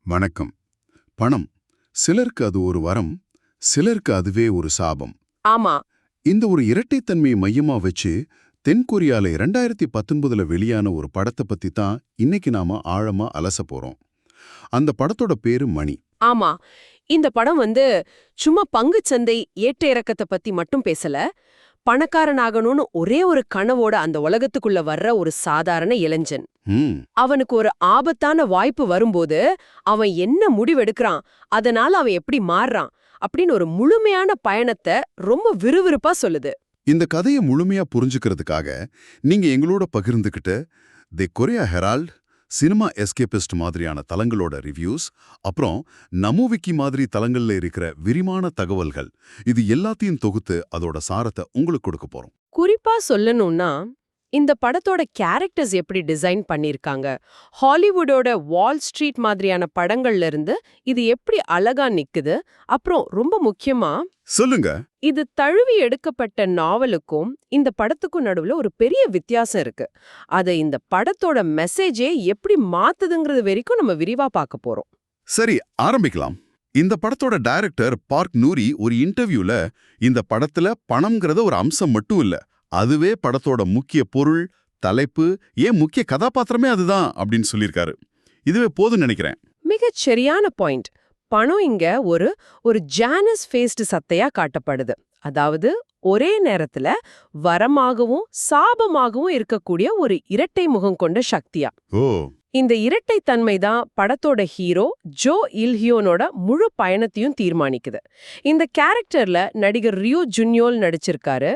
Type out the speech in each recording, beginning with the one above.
வணக்கம். பணம் சிலருக்கு அது ஒரு வரம், சிலருக்கு அதுவே ஒரு சாபம். ஆமா. இந்த ஒரு இரட்டைத்தன்மையை மையமா வச்சு தென்கொரியால 2019ல வெளியான ஒரு படத்தை பத்தி தான் இன்னைக்கு நாம ஆழமா அலச போறோம். அந்த படத்தோட பேரு மணி. ஆமா. இந்த படம் சும்மா பங்குச்சந்தை ஏற்ற இறக்கத்தை பத்தி மட்டும் பேசல. பணக்காரனாகணும்னு ஒரே ஒரு கனவோட அந்த உலகத்துக்குள்ள வர்ற ஒரு சாதாரண இளைஞன். ம் அவனுக்கு ஒரு ஆபத்தான வாய்ப்பு வரும்போது அவன் என்ன முடிவெடுக்கிறான், அதனால அவன் எப்படி மாறுறான் அப்படின்னு ஒரு முழுமையான பயணத்தை ரொம்ப விறுவிறுப்பா சொல்லுது. இந்த கதையை முழுமையா புரிஞ்சுக்கிறதுக்காக நீங்க எங்களோட பகிர்ந்துகிட்ட தி கொரியா ஹெரால்ட், சினிமா எஸ்கேபிஸ்ட் மாதிரியான தளங்களோட ரிவ்யூஸ், அப்புறம் நமோவிக்கி மாதிரி தளங்கள்ல இருக்கிற விரிவான தகவல்கள், இது எல்லாத்தையும் தொகுத்து அதோட சாரத்தை உங்களுக்கு கொடுக்க போறோம். குறிப்பா சொல்லணும்னா, இந்த படத்தோட கேரக்டர்ஸ் எப்படி டிசைன் பண்ணிருக்காங்க, ஹாலிவுட்டோட வால் ஸ்ட்ரீட் மாதிரியான படங்கள்ல இருந்து இது எப்படி அழகா நிக்குது, அப்புறம் ரொம்ப முக்கியமா சொல்லுங்க. இது தழுவி எடுக்கப்பட்ட நாவலுக்கும் இந்த படத்துக்கும் நடுவுல ஒரு பெரிய வித்தியாசம் இருக்கு. அதை இந்த படத்தோட மெசேஜே எப்படி மாத்துதுங்கிறது வரைக்கும் நம்ம விரிவா பார்க்க போறோம். சரி, ஆரம்பிக்கலாம். இந்த படத்தோட டைரக்டர் பார்க் நூரி ஒரு இன்டர்வியூல இந்த படத்துல பணம்ங்கிறத ஒரு அம்சம் மட்டும் இல்ல, அதுவே படத்தோட முக்கிய பொருள், தலைப்பு, ஏன் முக்கிய கதாபாத்திரமே அதுதான் அப்படின்னு சொல்லியிருக்காரு. இதுவே போதும்னு நினைக்கிறேன். மிகச் சரியான பாயிண்ட். பணம் இங்க ஒரு ஒரு ஜானஸ் ஃபேஸ்டு சத்தையா காட்டப்படுது. அதாவது ஒரே நேரத்துல வரமாகவும் சாபமாகவும் இருக்கக்கூடிய ஒரு இரட்டை முகம் கொண்ட சக்தியா. ஓ, இந்த இரட்டைத்தன்மை தான் படத்தோட ஹீரோ ஜோ இல்ஹியோனோட முழு பயணத்தையும் தீர்மானிக்குது. இந்த கேரக்டர்ல நடிகர் ரியோ ஜுன்யோல் நடிச்சிருக்காரு.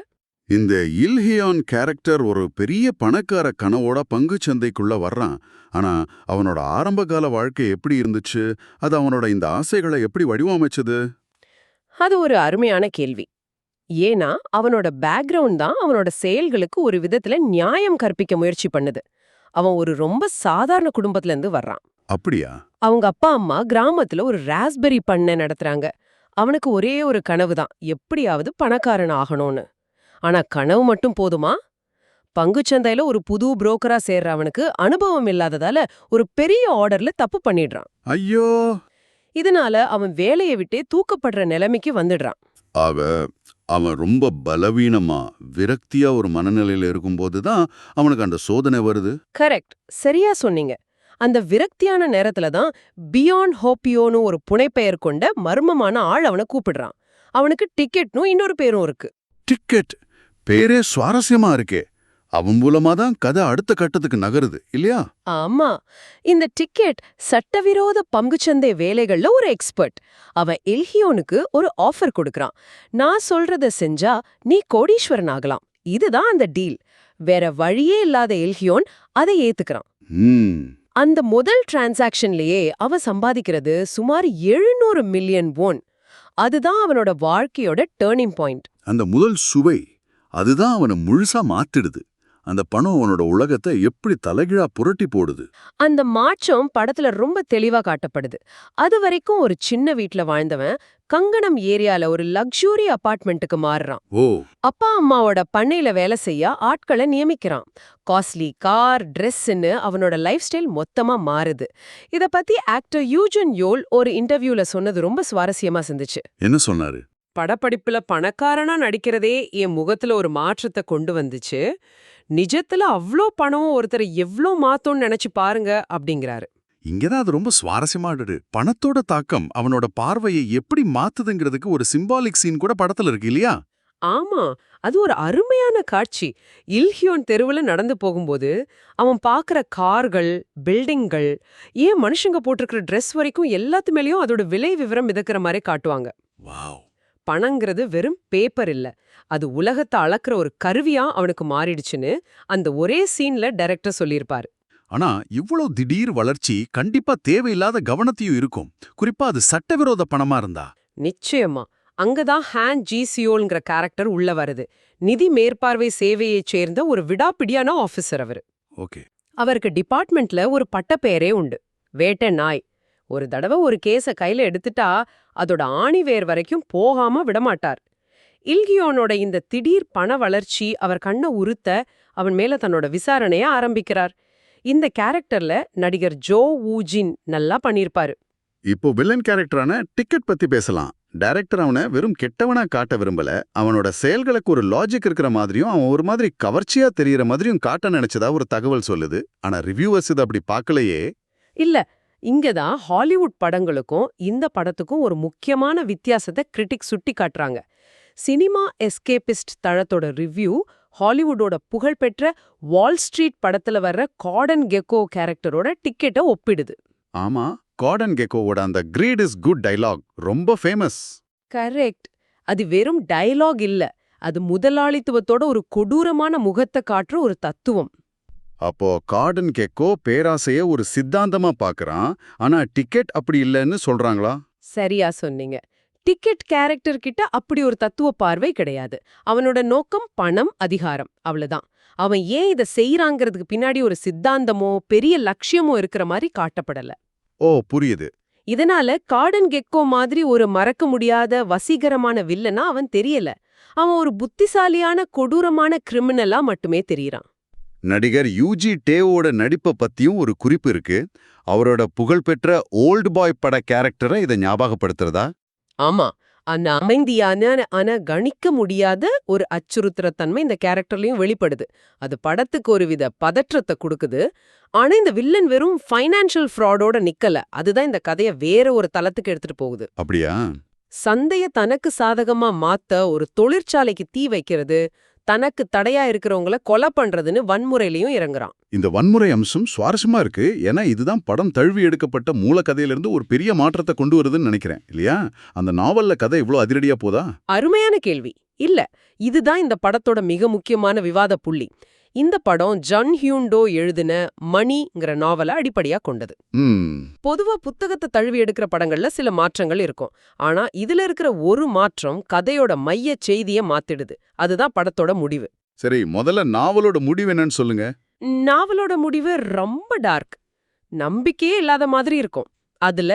இந்த இல்ஹியான் கேரக்டர் ஒரு பெரிய பணக்கார கனவோட பங்குச் சந்தைக்குள்ள வர்றான். ஆனா அவனோட ஆரம்பகால வாழ்க்கை எப்படி இருந்துச்சு, அது அவனோட இந்த ஆசைகளை எப்படி வடிவமைச்சது? அது ஒரு அருமையான கேள்வி. ஏன்னா அவனோட பேக்ரவுண்ட் தான் அவனோட செயல்களுக்கு ஒரு விதத்துல நியாயம் கற்பிக்க முயற்சி பண்ணுது. அவன் ஒரு ரொம்ப சாதாரண குடும்பத்துல இருந்து வர்றான். அப்படியா? அவங்க அப்பா அம்மா கிராமத்துல ஒரு ராஸ்பெரி பண்ணை நடத்துறாங்க. அவனுக்கு ஒரே ஒரு கனவு தான், எப்படியாவது பணக்காரன் ஆகணும்னு. ஆனா கனவு மட்டும் போதுமா? பங்குச்சந்தையில ஒரு புது புரோக்கரா சேர்ற அவனுக்கு அனுபவம் இல்லாததால ஒரு பெரிய ஆர்டர்ல தப்பு பண்ணிடுறான். ஐயோ! இதனால அவன் வேலையை விட்டே தூக்கப்படுற நிலைமைக்கு வந்துடுறான். ஆக அவன் ரொம்ப பலவீனமா, விரக்தியா ஒரு மனநிலையில இருக்கும்போது தான் அவனுக்கு அந்த சோதனை வருது. கரெக்ட், சரியா சொன்னீங்க. அந்த விரக்தியான நேரத்துல தான் பியாண்ட் ஹோப்பியோன்னு ஒரு புனைப்பெயர் கொண்ட மர்மமான ஆள் அவனை கூப்பிடுறான். அவனுக்கு டிக்கெட்னும் இன்னொரு பேரும் இருக்கு. டிக்கெட் பேரே சுவாரஸ்யமா இருக்கே. அவன் மூலமா தான் கதை அடுத்த கட்டத்துக்கு நகருது இல்லையா? ஆமா, இந்த டிக்கெட் சட்டவிரோத பங்குச்சந்தை வேலைகள்ல ஒரு எக்ஸ்பர்ட். அவன் எல்ஹியோனுக்கு ஒரு ஆஃபர் கொடுக்கறான். நான் சொல்றத செஞ்சா நீ கோடீஸ்வரன் ஆகலாம். இதுதான் அந்த டீல். வேற வழியே இல்லாத எல்ஹியோன் அதை ஏத்துக்கறான். ம் அந்த முதல் டிரான்சாக்ஷன்லயே அவன் சம்பாதிக்கிறது சுமார் 700 மில்லியன் வோன். அதுதான் அவனோட வாழ்க்கையோட டேர்னிங் பாயிண்ட். அந்த முதல் சுவை அதுதான் அவனை முழுசா மாத்திடுது. அந்த பணம் அவனோட உலகத்தை எப்படி தலைகீழா புரட்டி போடுது. அந்த மாற்றம் படத்துல ரொம்ப தெளிவா காட்டப்படுது. அது வரைக்கும் ஒரு சின்ன வீட்ல வாழ்ந்தவன் கங்கணம் ஏரியால ஒரு லக்ஸூரி அபார்ட்மெண்ட்டுக்கு மாறுறான். ஓ, அப்பா அம்மாவோட பண்ணையில வேலை செய்ய ஆட்களை நியமிக்கிறான். காஸ்ட்லி கார், ட்ரெஸ்ன்னு அவனோட லைஃப் ஸ்டைல் மொத்தமா மாறுது. இத பத்தி ஆக்டர் யூஜன் யோல் ஒரு இன்டர்வியூல சொன்னது ரொம்ப சுவாரஸ்யமா இருந்துச்சு. என்ன சொன்னாரு? படப்படிப்புல பணக்காரனா நடிக்கிறதே என் முகத்துல ஒரு மாற்றத்தை கொண்டு வந்துச்சு. நிஜத்துல அவ்ளோ பணம் ஒருத்தரை எவ்ளோ மாத்தோன்னு நினைச்சு பாருங்க அப்படிங்கிறாரு. இங்கதான் அது ரொம்ப சுவாரஸ்யமாடுது. பணத்தோட தாக்கம் அவனோட பார்வையை எப்படி மாத்துதுங்கிறதுக்கு ஒரு சிம்பாலிக் சீன் கூட படத்துல இருக்கு இல்லையா? ஆமா, அது ஒரு அருமையான காட்சி. இல்ஹியோன் தெருவுல நடந்து போகும்போது அவன் பாக்குற கார்கள், பில்டிங்கள், ஏன் மனுஷங்க போட்டிருக்கிற ட்ரெஸ் வரைக்கும் எல்லாத்து மேலயும் அதோட விலை விவரம் மிதக்கிற மாதிரி காட்டுவாங்க. வாவ்! பணங்கிறது வெறும் பேப்பர் இல்ல, அது உலகத்தை அளக்குற ஒரு கருவியா அவனுக்கு மாறிடுச்சுன்னு அந்த ஒரே சீன்ல டைரக்டர் சொல்லியிருப்பாரு. ஆனா இவ்வளவு திடீர் வளர்ச்சி கண்டிப்பா தேவையில்லாத கவனத்தையும் இருக்கும். குறிப்பா அது சட்டவிரோத பணமா இருந்தா. நிச்சயமா. அங்கதான் ஹான் ஜி சியோல்ங்கிற கேரக்டர் உள்ள வருது. நிதி மேற்பார்வை சேவையைச் சேர்ந்த ஒரு விடாப்பிடியான ஆபீசர் அவரு. ஓகே. அவருக்கு டிபார்ட்மெண்ட்ல ஒரு பட்டப்பெயரே உண்டு, வேட்டை நாய். ஒரு தடவை ஒரு கேஸ கையில எடுத்துட்டா அதோட ஆணிவேர் வரைக்கும் போகாம விடமாட்டார். இல்கியோனோட இந்த திடீர் பண வளர்ச்சி அவர் கண்ணை உறுத்த அவன் மேல தன்னோட விசாரணைய ஆரம்பிக்கிறார். இந்த கேரக்டர்ல நடிகர் ஜோ வூஜின் நல்லா பண்ணிருப்பாரு. இப்போ வில்லன் கேரக்டரான டிக்கெட் பத்தி பேசலாம். டைரக்டர் அவனை வெறும் கெட்டவனா காட்ட விரும்பல, அவனோட செயல்களுக்கு ஒரு லாஜிக் இருக்கிற மாதிரியும் அவன் ஒரு மாதிரி கவர்ச்சியா தெரியற மாதிரியும் காட்ட நினைச்சதா ஒரு தகவல் சொல்லுது. ஆனா ரிவ்யூவர்ஸ் இது அப்படி பார்க்கலையே. இல்ல, இங்கதான் ஹாலிவுட் படங்களுக்கும் இந்த படத்துக்கும் ஒரு முக்கியமான வித்தியாசத்தை கிரிட்டிக் சுட்டி காட்டுறாங்க. சினிமா எஸ்கேபிஸ்ட் தளத்தோட ரிவ்யூ ஹாலிவுட்டோட புகழ்பெற்ற வால் ஸ்ட்ரீட் படத்துல வர்ற கார்டன் கெக்கோ கேரக்டரோட டிக்கெட்டை ஒப்பிடுது. ஆமா, கார்டன் கெக்கோவோட அந்த கிரீட் இஸ் குட் டயலாக் ரொம்ப ஃபேமஸ். கரெக்ட். அது வெறும் டயலாக் இல்ல, அது முதலாளித்துவத்தோட ஒரு கொடூரமான முகத்தை காட்டுற ஒரு தத்துவம். அப்போ கார்டன் கெக்கோ பேராசைய ஒரு சித்தாந்தமா பார்க்கறான், ஆனா டிக்கெட் அப்படி இல்லைன்னு சொல்றாங்களா? சரியா சொன்னீங்க. டிக்கெட் கேரக்டர் கிட்ட அப்படி ஒரு தத்துவ பார்வை கிடையாது. அவனோட நோக்கம் பணம், அதிகாரம், அவ்வளவுதான். அவன் ஏன் இதை செய்யறாங்கிறதுக்கு பின்னாடி ஒரு சித்தாந்தமோ பெரிய லட்சியமோ இருக்கிற மாதிரி காட்டப்படல. ஓ, புரியுது. இதனால கார்டன் கெக்கோ மாதிரி ஒரு மறக்க முடியாத வசீகரமான வில்லனா அவன் தெரியல. அவன் ஒரு புத்திசாலியான கொடூரமான கிரிமினலா மட்டுமே தெரியறான். நடிகர் யூஜி டேவோட நடிப்பை பத்தியும் ஒரு குறிப்பு இருக்கு. அவரோட புகழ்பெற்ற ஓல்டு பாய் பட கேரக்டரை இதை ஞாபகப்படுத்துறதா? ஆமா, அந்த அமைதியான ஆனா கணிக்க முடியாத ஒரு அச்சுறுத்துற தன்மை இந்த கேரக்டர்லயும் வெளிப்படுது. அது படத்துக்கு ஒருவித பதற்றத்தை கொடுக்குது. ஆனா இந்த வில்லன் வெறும் ஃபைனான்ஷியல் ஃப்ராடோட நிக்கல. அதுதான் இந்த கதையை வேற ஒரு தளத்துக்கு எடுத்துட்டு போகுது. அப்படியா? சந்தைய தனக்கு சாதகமா மாத்த ஒரு தொழிற்சாலைக்கு தீ வைக்கிறது, தனக்கு தடையா இருக்கிறவங்கள கொலை பண்றதுன்னு வன்முறையிலயும் இறங்குறான். இந்த வன்முறை அம்சம் சுவாரஸ்யமா இருக்கு. ஏன்னா இதுதான் படம் தழுவி எடுக்கப்பட்ட மூல கதையிலிருந்து ஒரு பெரிய மாற்றத்தை கொண்டு வருதுன்னு நினைக்கிறேன், இல்லையா? அந்த நாவல்ல கதை இவ்ளோ அதிரடியா போதா? அருமையான கேள்வி. இல்ல, இதுதான் இந்த படத்தோட மிக முக்கியமான விவாத புள்ளி. இந்த படம் ஜான் ஹியூண்டோ எழுதின மணிங்கிற நாவலை அடிப்படையா கொண்டது. பொதுவா புத்தகத்தை தழுவி எடுக்கிற படங்கள்ல சில மாற்றங்கள் இருக்கும். ஆனா இதுல இருக்கிற ஒரு மாற்றம் கதையோட மைய செய்தியை மாத்திடுது. அதுதான் படத்தோட முடிவு. சரி, முதல்ல நாவலோட முடிவு என்னன்னு சொல்லுங்க. நாவலோட முடிவு ரொம்ப டார்க், நம்பிக்கையே இல்லாத மாதிரி இருக்கும். அதுல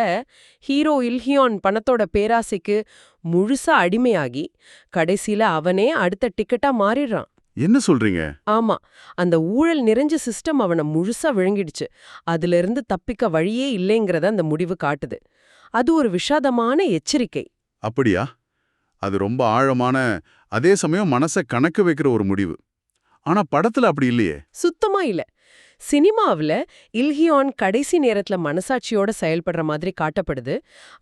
ஹீரோ இல்ஹியான் பணத்தோட பேராசைக்கு முழுசா அடிமையாகி கடைசியில அவனே அடுத்த டிக்கெட்டா மாறிடுறான். என்ன சொல்றீங்க? ஆமா, அந்த ஊழல் நிறைஞ்ச சிஸ்டம் அவனை முழுசா விழுங்கிடுச்சு. அதுல இருந்து தப்பிக்க வழியே இல்லைங்கிறத அந்த முடிவு காட்டுது. அது ஒரு விஷாதமான எச்சரிக்கை. அப்படியா? அது ரொம்ப ஆழமான, அதே சமயம் மனசை கணக்கு வைக்கிற ஒரு முடிவு. ஆனா படத்துல அப்படி இல்லையே. சுத்தமா இல்ல. சினிமாவுல இல்ஹியான் கடைசி நேரத்துல மனசாட்சியோட செயல்படுற மாதிரி காட்டப்படுது.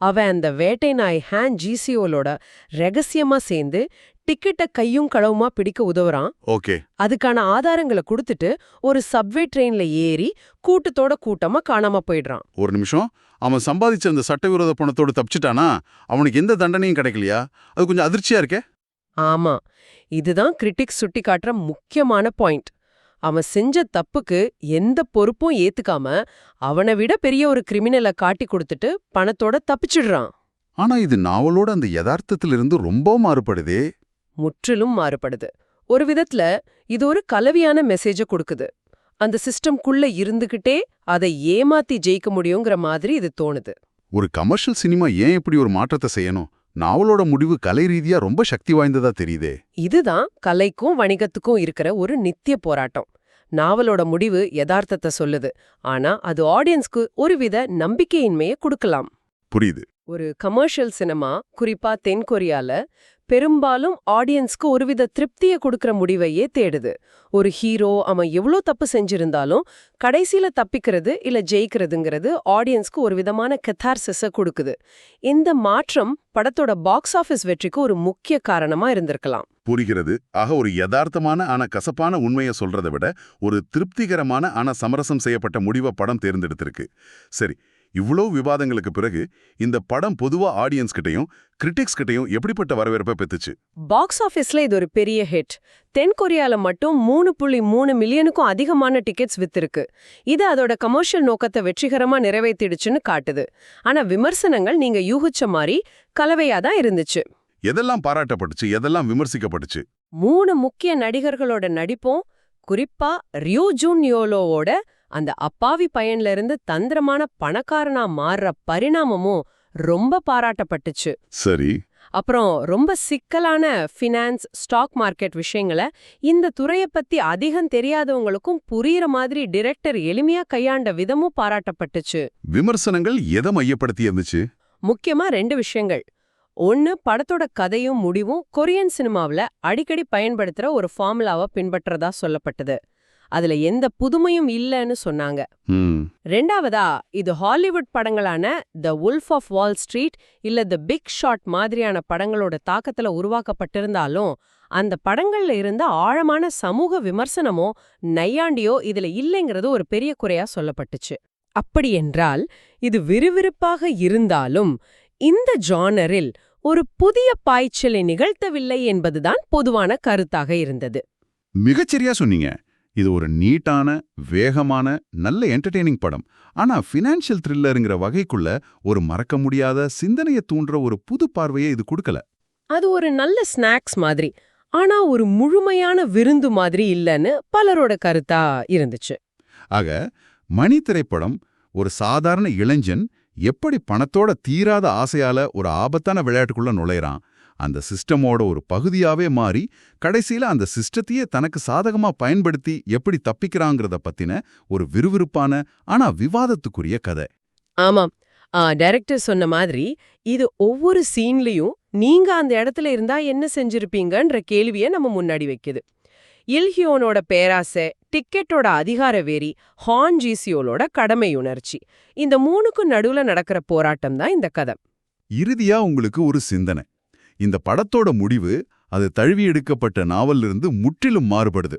அவன் அந்த வேட்டை நாய் ஹான் ஜிசியோலோட ரகசியமா சேர்ந்து டிக்கெட்டை கையும் களவுமா பிடிக்க உதவுறான். ஓகே. அதுக்கான ஆதாரங்களை கொடுத்துட்டு ஒரு சப்வே ட்ரெயின்ல ஏறி கூட்டத்தோட கூட்டமா காணாம போயிடுறான். ஒரு நிமிஷம், அவன் சம்பாதிச்ச அந்த சட்டவிரோத பணத்தோட தப்பிச்சிட்டானா? அவனுக்கு எந்த தண்டனையும் கிடைக்கலையா? அது கொஞ்சம் அதிர்ச்சியா இருக்கே. ஆமா, இதுதான் கிரிட்டிக்ஸ் சுட்டி காட்டுற முக்கியமான பாயிண்ட். அவன் செஞ்ச தப்புக்கு எந்த பொறுப்பும் ஏத்துக்காம அவனை விட பெரிய ஒரு கிரிமினலை காட்டி கொடுத்துட்டு பணத்தோட தப்பிச்சிடுறான். ஆனா இது நாவலோட அந்த யதார்த்தத்திலிருந்து ரொம்ப மாறுபடுதே. முற்றிலும் மாறுபடுது. ஒரு விதத்துல இது ஒரு கலவையான மெசேஜ கொடுக்குது. அந்த சிஸ்டம்குள்ள இருந்துகிட்டே அதை ஏமாத்தி ஜெயிக்க முடியுங்கிற மாதிரி இது தோணுது. ஒரு கமர்ஷியல் சினிமா ஏன் இப்படி ஒரு மாற்றத்தை செய்யணும்? நாவலோட முடிவு கலை ரீதியா ரொம்ப சக்தி வாய்ந்ததா தெரியுதே. இதுதான் கலைக்கும் வணிகத்துக்கும் இருக்கிற ஒரு நித்திய போராட்டம். நாவலோட முடிவு யதார்த்தத்தை சொல்லுது, ஆனா அது ஆடியன்ஸ்க்கு ஒருவித நம்பிக்கையின்மையை கொடுக்கலாம். புரியுது. ஒரு கமர்ஷியல் சினிமா, குறிப்பா தென்கொரியால, பெரும்பாலும் ஆடியன்ஸ்க்கு ஒருவித திருப்தியை கொடுக்கிற முடிவையே தேடுது. ஒரு ஹீரோ அவன் எவ்வளோ தப்பு செஞ்சிருந்தாலும் கடைசியில தப்பிக்கிறது இல்ல ஜெயிக்கிறதுங்கிறது ஆடியன்ஸ்க்கு ஒரு விதமான கெத்தார்சிஸை கொடுக்குது. இந்த மாற்றம் படத்தோட பாக்ஸ் ஆஃபீஸ் வெற்றிக்கு ஒரு முக்கிய காரணமா இருந்திருக்கலாம். புரிகிறது. ஆக ஒரு யதார்த்தமான ஆனா கசப்பான உண்மையை சொல்றதை விட ஒரு திருப்திகரமான ஆனா சமரசம் செய்யப்பட்ட முடிவை படம் தேர்ந்தெடுத்திருக்கு. சரி, இவ்வளவு விவாதங்களுக்கு பிறகு இந்த படம் பொதுவா ஆடியன்ஸ் கிட்டையும் கிரிட்டிக்ஸ் கிட்டையும் எப்படிப்பட்ட வரவேற்பை பெற்றுச்சு? பாக்ஸ் ஆஃபீஸ்ல இது ஒரு பெரிய ஹிட். தென்கொரியால மட்டும் 3.3 மில்லியனுக்கும் அதிகமான டிக்கெட்ஸ் வித்திருக்கு. இது அதோட கமர்ஷியல் நோக்கத்தை வெற்றிகரமா நிறைவேற்றிடுச்சுன்னு காட்டுது. ஆனா விமர்சனங்கள் நீங்க யூகிச்ச மாதிரி கலவையா தான் இருந்துச்சு. எதெல்லாம் பாராட்டப்பட்டுச்சு, எதெல்லாம் விமர்சிக்கப்பட்டுச்சு? 3 முக்கிய நடிகர்களோட நடிப்பும், குறிப்பா ரியூ ஜூன் யோலோவோட அந்த அப்பாவி பையன்ல இருந்து தந்திரமான பணக்காரனா மாறுற பரிணாமமும் ரொம்ப பாராட்டப்பட்டுச்சு. சரி. அப்புறம் ரொம்ப சிக்கலான ஃபினான்ஸ், ஸ்டாக் மார்க்கெட் விஷயங்களை இந்த துறைய பத்தி அதிகம் தெரியாதவங்களுக்கும் புரியுற மாதிரி டிரெக்டர் எளிமையா கையாண்ட விதமும் பாராட்டப்பட்டுச்சு. விமர்சனங்கள் எதை மையப்படுத்தி இருந்துச்சு? முக்கியமா 2 விஷயங்கள். ஒன்னு, படத்தோட கதையும் முடிவும் கொரியன் சினிமாவுல அடிக்கடி பயன்படுத்துற ஒரு ஃபார்முலாவை பின்பற்றதா சொல்லப்பட்டது. அதுல எந்த புதுமையும் இல்லைன்னு சொன்னாங்க. ரெண்டாவதா, இது ஹாலிவுட் படங்களான the wolf of Wall Street இல்ல த பிக் ஷாட் மாதிரியான படங்களோட தாக்கத்துல உருவாக்கப்பட்டிருந்தாலும் அந்த படங்கள்ல இருந்த ஆழமான சமூக விமர்சனமோ நையாண்டியோ இதுல இல்லைங்கிறது ஒரு பெரிய குறையா சொல்லப்பட்டுச்சு. அப்படி என்றால் இது விறுவிறுப்பாக இருந்தாலும் இந்த ஜானரில் ஒரு புதிய பாய்ச்சலை நிகழ்த்தவில்லை என்பதுதான் பொதுவான கருத்தாக இருந்தது. மிகச்சரியா சொன்னீங்க. இது ஒரு நீட்டான, வேகமான, நல்ல என்டர்டெய்னிங் படம். ஆனா ஃபினான்ஷியல் த்ரில்லருங்கிற வகைக்குள்ள ஒரு மறக்க முடியாத சிந்தனையை தூண்டுற ஒரு புது பார்வையை இது கொடுக்கல. அது ஒரு நல்ல ஸ்நாக்ஸ் மாதிரி, ஆனா ஒரு முழுமையான விருந்து மாதிரி இல்லைன்னு பலரோட கருத்தா இருந்துச்சு. ஆக மணி திரைப்படம் ஒரு சாதாரண இளைஞன் எப்படி பணத்தோட தீராத ஆசையால ஒரு ஆபத்தான விளையாட்டுக்குள்ள நுழையறான், அந்த சிஸ்டமோட ஒரு பகுதியாவே மாறி கடைசியில அந்த சிஸ்டத்தையே தனக்கு சாதகமா பயன்படுத்தி எப்படி தப்பிக்கிறாங்கிறத பத்தின ஒரு விறுவிறுப்பான ஆனா விவாதத்துக்குரிய கதை. ஆமாம், டைரக்டர் சொன்ன மாதிரி இது ஒவ்வொரு சீன்லயும் நீங்க அந்த இடத்துல இருந்தா என்ன செஞ்சிருப்பீங்கன்ற கேள்வியை நம்ம முன்னாடி வைக்குது. இல்ஹியோனோட பேராசை, டிக்கெட்டோட அதிகார வெறி, ஹான் ஜிசியோலோட கடமை உணர்ச்சி, இந்த 3க்கும் நடுவுல நடக்கிற போராட்டம் தான் இந்த கதை. இறுதியா உங்களுக்கு ஒரு சிந்தனை. இந்த படத்தோட முடிவு அது தழுவி எடுக்கப்பட்ட நாவலிருந்து முற்றிலும் மாறுபடுது.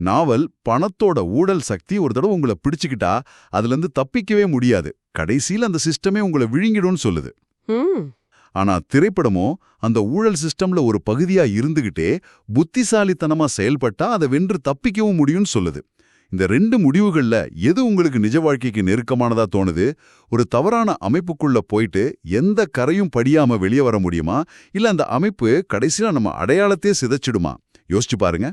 நாவல் பணத்தோட ஊழல் சக்தி ஒரு தடவை உங்களை பிடிச்சுக்கிட்டா அதுலேருந்து தப்பிக்கவே முடியாது, கடைசியில் அந்த சிஸ்டமே உங்களை விழுங்கிடும்னு சொல்லுது. ஆனா திரைப்படமோ அந்த ஊழல் சிஸ்டம்ல ஒரு பகுதியா இருந்துகிட்டே புத்திசாலித்தனமா செயல்பட்டா அதை வென்று தப்பிக்கவும் முடியும்னு சொல்லுது. இந்த 2 முடிவுகள்ல எது உங்களுக்கு நிஜ வாழ்க்கைக்கு நெருக்கமானதா தோணுது? ஒரு தவறான அமைப்புக்குள்ள போயிட்டு எந்த கரையும் படியாம வெளியே வர முடியுமா, இல்ல அந்த அமைப்பு கடைசியா நம்ம அடையாளத்தையே சிதைச்சிடுமா? யோசிச்சு பாருங்க.